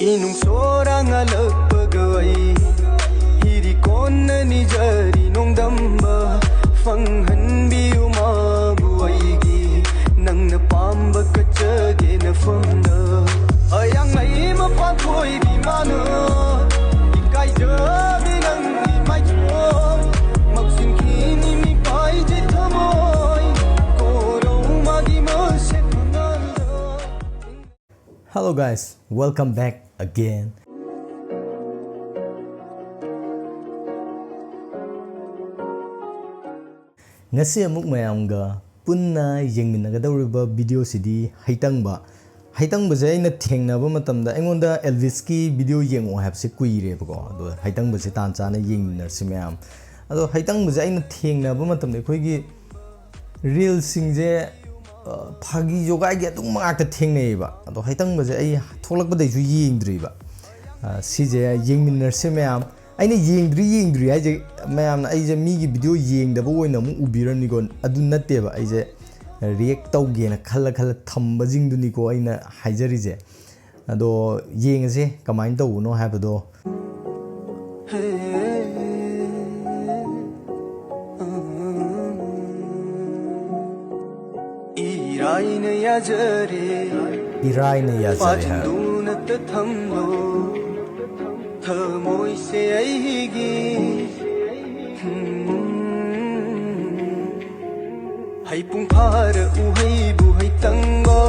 Inung sorang alagpagay Hiri kona ni jari nong damba Fanghan biyu mabuaygi Nang napamba kachage na famna Ayang ay mapathoy di mana Ikay jabi nang imay chong Magsinkini mi pay jay thamoy Koro magi masek manalda. Hello guys, welcome back again. Ngasi amuk mayamga punna yengminagadawriba video sidi Heitangba. Heitangba je aina thengnaba matamda aingonda Elvis ki video yengo habse kuire bako ado Heitangba se tanchana yengminarsi mayam ado Heitangba je aina thengnaba matamda khoigi reel singje phagi jogai ge tung mangakta thengneiba ado Heitangba je ai tholakbadai ju yengdriba sije yengminarsi mayam aina yengdri ai je mayam na ai je mi gi video yengdaba oina mu ubirani gon adu natteba ai je react tawgena khalla thamba jingduni ko aina haijari je ado yengase kamain tawuno habado Iraina yajare Pachanduna tathamlo Thamoy se aigi Hay pung phara uhai bu Heitangba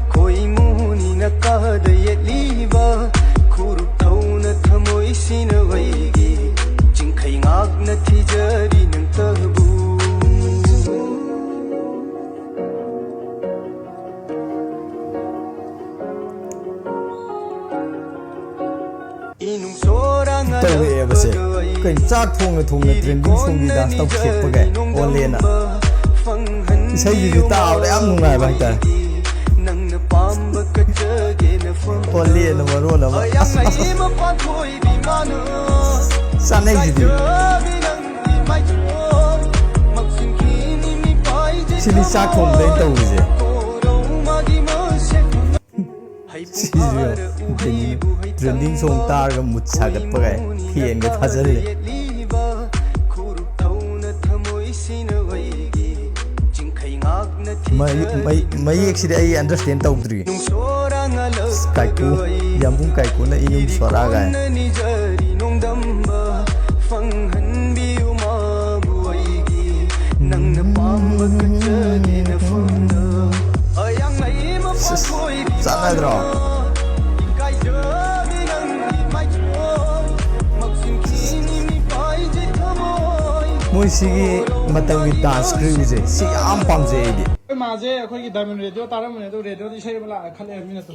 Koi muni nakada yetliba Kurup thauna thamoy sina waigi Jingkai ngak na thijari nang tabu Twbirise kai chak thongna trending song gi dance taw khekpa gai onlena isai gi taw da yam nungai ba ta nangna pamba kachage na fam onlena marona ba sanai gi sini chak thong dai taw je trending song tar ga mutsagat pagai hien ga thajale mai actually I understand tawdri kaiku yambung kaiku na inum swara ga sana dro Moisigi matang dance crew je si am pamje edi maje akhoi gi diamond radio taram ne to radio di sai bala khale amina to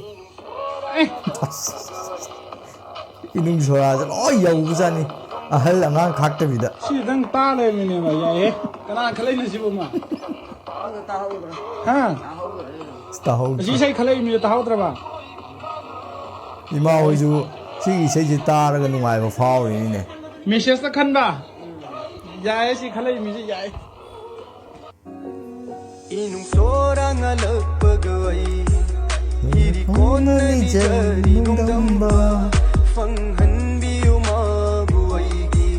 inung sora ja oi yau bujani ahal anga khakta bida si dang ta le mine ma ya he kana khale ni sibu ma ta ho bra ha ta ho si sai khale mi ta ho tra ba ima hoi ju si sai ji ta ra ga nungai ba faw ni ne message ta khan ba Yai si khalai mi si yai Inung sorang alagpagay Hiri kona ni jari nong damba Fanghan biyu mabuaygi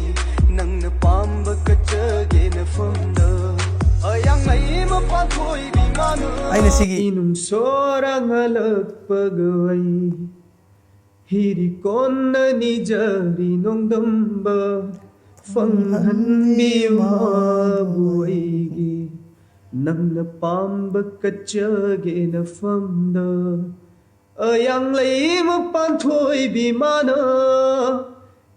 Nang napamba kachage na famda Ayang ay mapathoy di mana aina sigi Inung sorang alagpagay Hiri kona ni jari nong damba Fanghan biyu mabuaygi Nang napamba kachage na famda Ayang lay mapanthoy bimana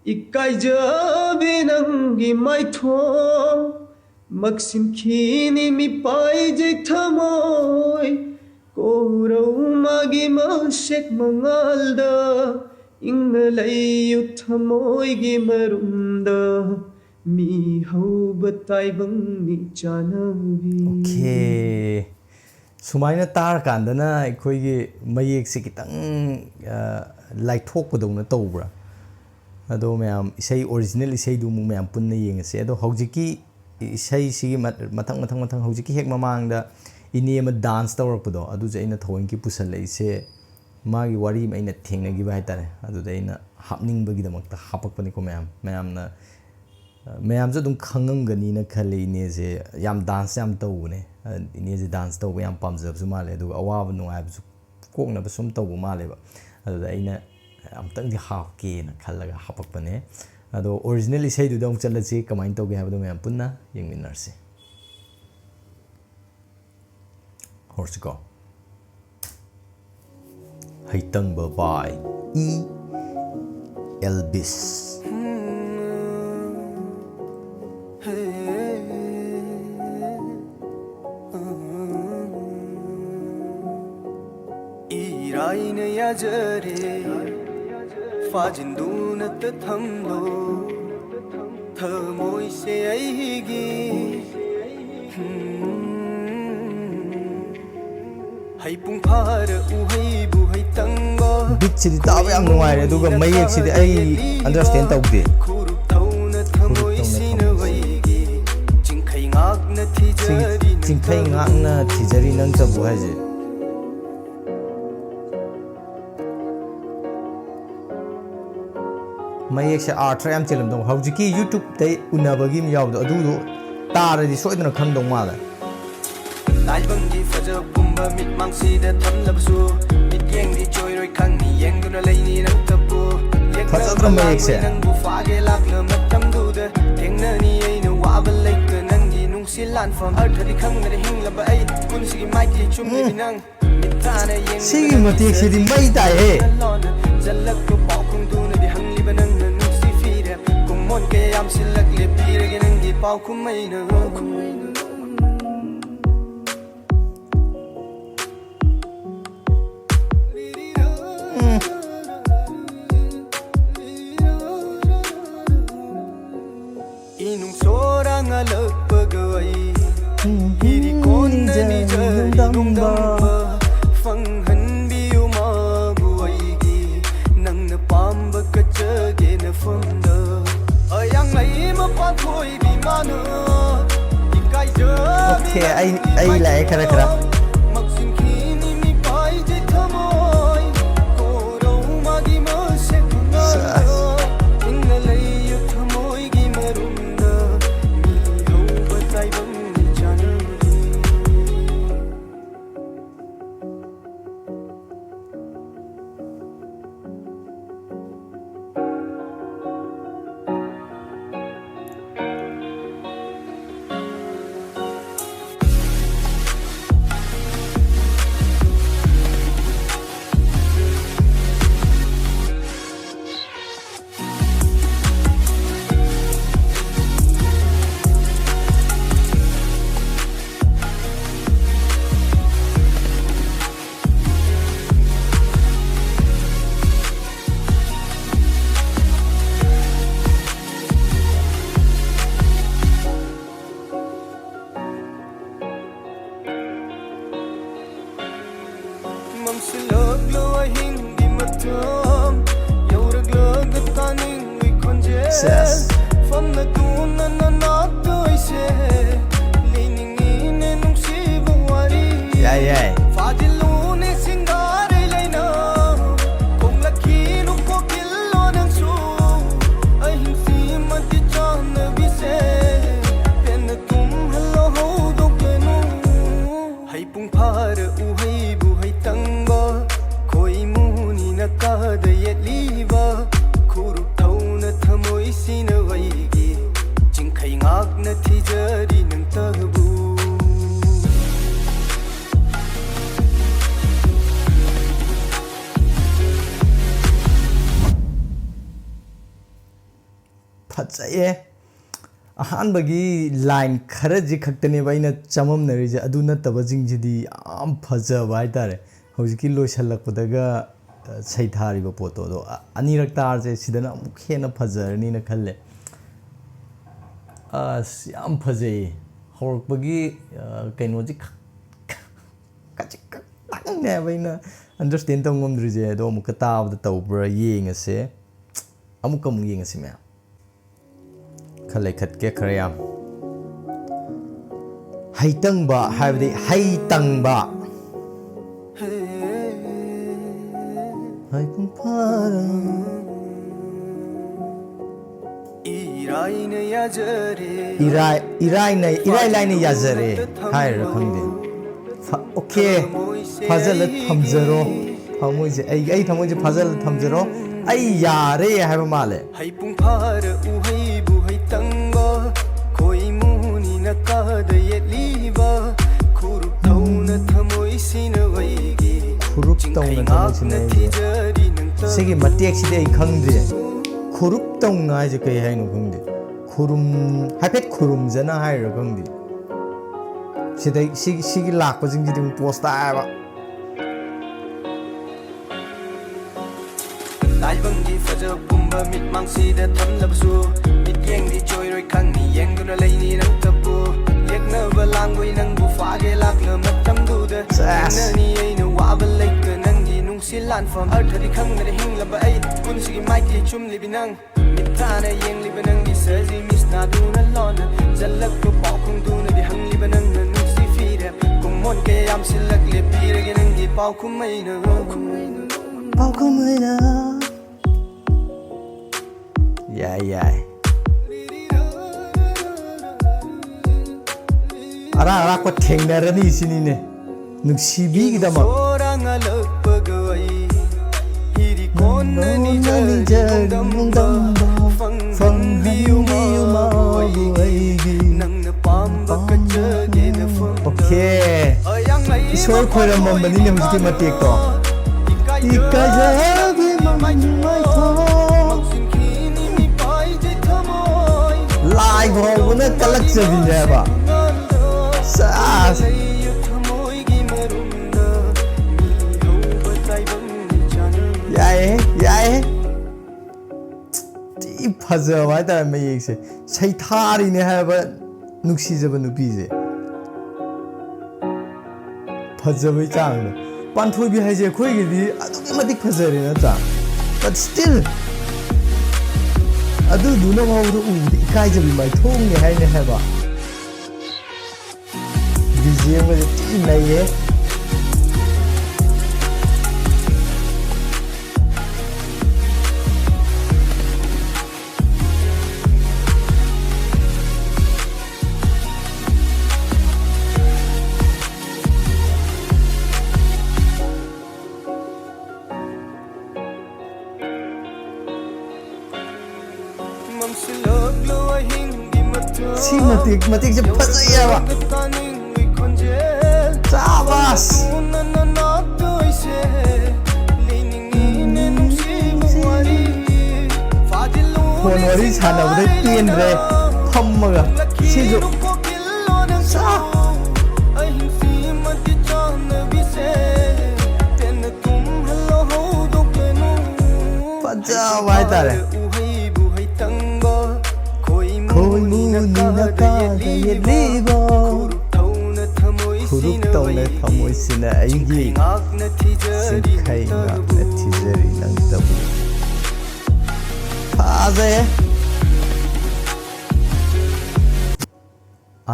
Ikay jabi nang imay thong Magsinkini mi pay jay thamoy Koraw magi masek mangalda Ingalayu thamoy gi marumda Mi hau batay bang ni chanabi okay sumaina tar kandana khoi gi mayek se kitang like thok padona tawbra ado mayam isai original isai du mu mayam punna yengase ado hojiki isai sigi mathang hojiki hek mamang da ini ama dance tawrapdo adu je ina thoin ki pusal leise मागी वारी में अइना थेंगनगिबा हाइतारे अदुदा अइना हापनिंगबगिदमक्ता हापकपनिको मैमना ma'am जो खंगमगनी खले इनेजे याम dance याम तौबने इनेजे dance तौब याम पामजबसु माले अदुगा अवाब नुंगाइबसु कोकनबा सुम तौब मालेबा अदुदा अइना अमतंग हापके ना खल्लगा हापकपने अदो original इसेदुदा अमुक चलछि कमाइन तौगे हाबदो ma'am पुन्ना यंगमिनारसे होर्सको Heitangba by Elvis. Iraine yajare fajindunat thamlo thamoi se aigi Haipung phar uhai bu Heitangba Bit sidi tawa yam nuaire aduga mayek sidi ai understand tawde khurup thauna thamoi sina waigi chingkhai ngakna thijari chingkhai ngakna thijari nang chabu haje mayek se artra yam chelam dong hawjiki youtube dai unabagi mi yawdo adudo taradi soidna khangdong mala Talbangi faja kumba mit mangsida thamlabsu mit yengdi choiroi khangni yengduna leini nang tapu Fazadra mayek se nang bu fage lakna matam duda tengnani aina waba lekka nangi nungsi lan fam arthadi khangna hinglaba ai kunsigi maiki chumni binang mitana yeng sigi matek sidi mai tai he jalak ko paukung duna di hangli banang nungsi fire kumon ke am silak le pirege nangi paukum maina Inung sorang alak pagawai Hiri kona ni jari nungdamba Fanghan biyo mabuaigi Nang napamba kachage na funda Ayang ay mapathoy di mana Ikay jabi okay ai lai khara khara Magsingkini mi pai di thamoy Korau magi masek na Inalay yu thamoy gi marunda Miro batay bang ni janagi Mamsilog lo ahing di matam Yaurag lagat kaning wikonjes Yes. Fam na tunan na natoy se Liningin nung sibawari yeah Fadilune singare layna Kung laki nung kokilo ng su Ahing siman ti chan na bise Pena tum halo ho dog lenu Haipung phar uhai bu Heitangba Koi muni na kada yetliba Khurup thauna thamoi sina waigi Chingkhai ngakna thijari nang tabu फजाये अहानबगी line खरजी खक्तने बाइना चममनरिजे अदु नतबा जिंगजिदी आम फजबा हाइतारे हौजिकी लोइसल्लकपदगा सैथारिबा पोतो दो अनिरक तारजे सिदना अमुक हेना फजरनी न खल्ले याम फजई हौरकबगी कैनोजी कचिक तांगने बाइना अंडरस्टैंड तंगमद्रिजे दो अमुक ताबदा तौब्रा येंगसे अमुक येंगसे म्या खले खतके खरयाम Heitangba हाइबदि Heitangba hai pung phara irai na yajare irai lai ne yazare hai ra khangde okay fazal thamjaro thamoi je ai thamoi je fazal thamjaro ai yare hai ba male hai pung phara uhai bu Heitangba koi muni na ka da yeliba khuru tauna thamoi sina waigi khurup tauna thamoi sina sigi matek side ai khangde khurup tauna ai je kai hai no khangde khurum haipet khurum jana hai ra khangde sidai sigi lakpa jing ji ding post ta ba lai bangi faja pumba mit mangsi da tham labsu mit yeng di joy roi khang ni yeng du na lai ni nang tapu yek na ba lang wei nang bu fa ge lak na matam du da na ni ai na wa ba lai ka nang gi nung si lan from earth di khang na hing la ba ai kun si mai ki chum li binang mit ta na yeng li banang di sa ji mis na du na lon jalak ko pa khung du na di hang li banang na nung si fi da kum mon ke yam si lak le pi re ge nang gi pa khum mai na yeah ara ko thengna ni sini ne nuksibi gi dama orang alak pagai hiri kon ni jadum dam fang biu ma gi nang na pam ba ka jage na fang okay isor khoram mambani ne hujki matek to ikajabi mai tho lai ho na kalak chabi ne ba sas yae ti phaja wa ta me yek se sai thari ne ha ba nuksi jaba nupi je phaja bai chang na pan thoi bi ha je khoi gi di adu ki matik phaja re na ta but still adu du na ma ru u di kai jabi mai thong ne hai ne ha ba BGM में तीन नहीं है सी मतिक जब फंस गया वा Sabas Phone wari chana bude tin re thammaga sijo sa paja vai tare koi muni na ka da ye riba khurup tauna thamoi sina aigi sinkhai ngak na thizari nang tabu phaze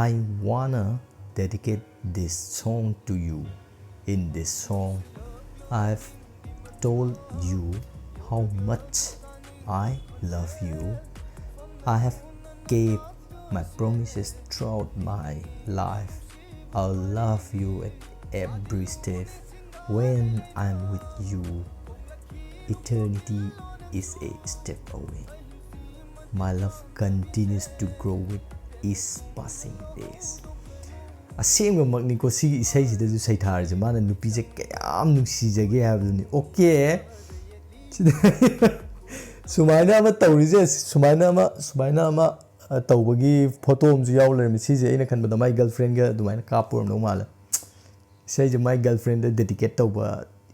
I wanna dedicate this song to you. In this song I've told you how much I love you. I have gave my promises throughout my life. I'll love you at every step. When I'm with you, eternity is a step away. My love continues to grow with each passing days. Asengba makni ko si isai sida ju sai thar je mana nupi je kayam nuksi jage habduni okay sumaina ma tawri je sumaina ma tawbagi photo am ju yaw lermi si je ina khanba da my girlfriend ga dumaina kapur no mala isai je my girlfriend da dedicate tawba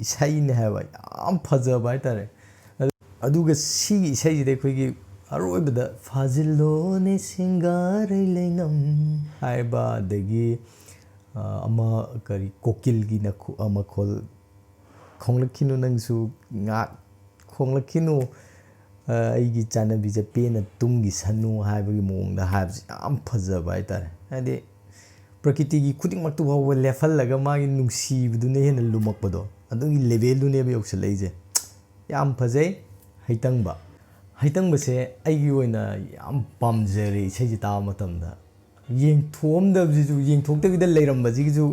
isai ne haba am phaja bai tare aduga si isai je khoi gi aroibada fazillo ne singar leinam haiba dagi ama kari kokil gi na ama khol khonglakinu nangsu nga khonglakinu aigi chanabi je pena tumgi sanu haibagi mongda haibsi am phajaba haitare hadi prakriti gi khuding maktu bawa level laga magi nungsi budune hena lumakpado adugi level dune be yoksal leije ꯌꯥꯝ ꯐꯖꯩ ꯍꯩꯇꯪꯕ ꯍꯩꯇꯪꯕꯁꯦ ꯑꯩꯒꯤ ꯑꯣꯏꯅ ꯌꯥꯝ ꯄꯥꯝꯖꯔꯦ ꯏꯁꯩꯁꯤ ꯇꯥꯕ ꯃꯇꯝꯗ ꯌꯦꯡꯊꯣꯛꯑꯝꯗꯕꯁꯤꯁꯨ ꯌꯦꯡꯊꯣꯛꯇꯕꯤꯗ ꯂꯩꯔꯝꯕꯁꯤꯒꯤꯁꯨ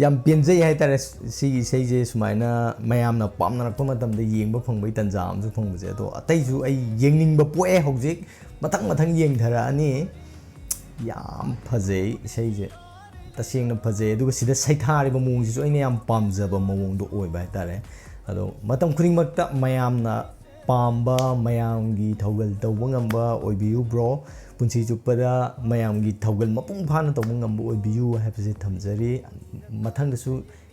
ꯌꯥꯝ ꯄꯦꯟꯖꯩ ꯍꯥꯏꯇꯥꯔꯦ ꯁꯤꯒꯤ ꯏꯁꯩꯁꯦ ꯁꯨꯃꯥꯏꯅ ꯃꯌꯥꯝꯅ ꯄꯥꯝꯅꯔꯛꯄ ꯃꯇꯝꯗ ꯌꯦꯡꯕ ꯐꯪꯕꯒꯤ ꯇꯟꯖꯥ ꯑꯃꯁꯨ ꯐꯪꯕꯁꯦ ꯑꯗꯣ ꯑꯇꯩꯁꯨ ꯑꯩ ꯌꯦꯡꯅꯤꯡꯕ ꯄꯣꯛꯑꯦ ꯍꯧꯖꯤꯛ ꯃꯊꯪ ꯌꯦꯡꯊꯔꯛꯑꯅꯤ ꯌꯥꯝ ꯐꯖꯩ ꯏꯁꯩꯁꯦ तसेंगना फजे अदुगा सिदा सैथारिबा मौंगसिसु अइना याम पामजबा मौंगदो ओइबा हाइतारे अदो मतम खुरिंगमक्ता मयामना पामबा मयामगी थौगल तौबा ngamba ओइबियु ब्रो पुंसी चुप्पदा मयामगी थौगल मपुंग फाना तौबा ngamba ओइबियु हाइबसे थमजरी मथंगदसु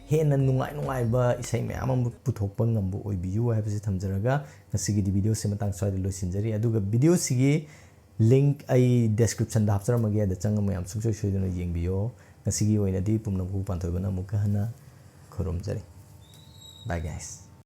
हेन्ना नुंगाइबा इसै मयाम अमु पुथोकपा ngamba ओइबियु हाइबसे थमजरगा ngasiगी वीडियो से मतंग स्वाइद लोसिनजरी अदुगा वीडियो सिगी लिंक आई डिस्क्रिप्शन दा हapcharamage अदा चंग मयाम सुंसोय सोइदना येंगबियो ngasiगी oinadi pumnamku panthobana mukha hana khurumjari bye guys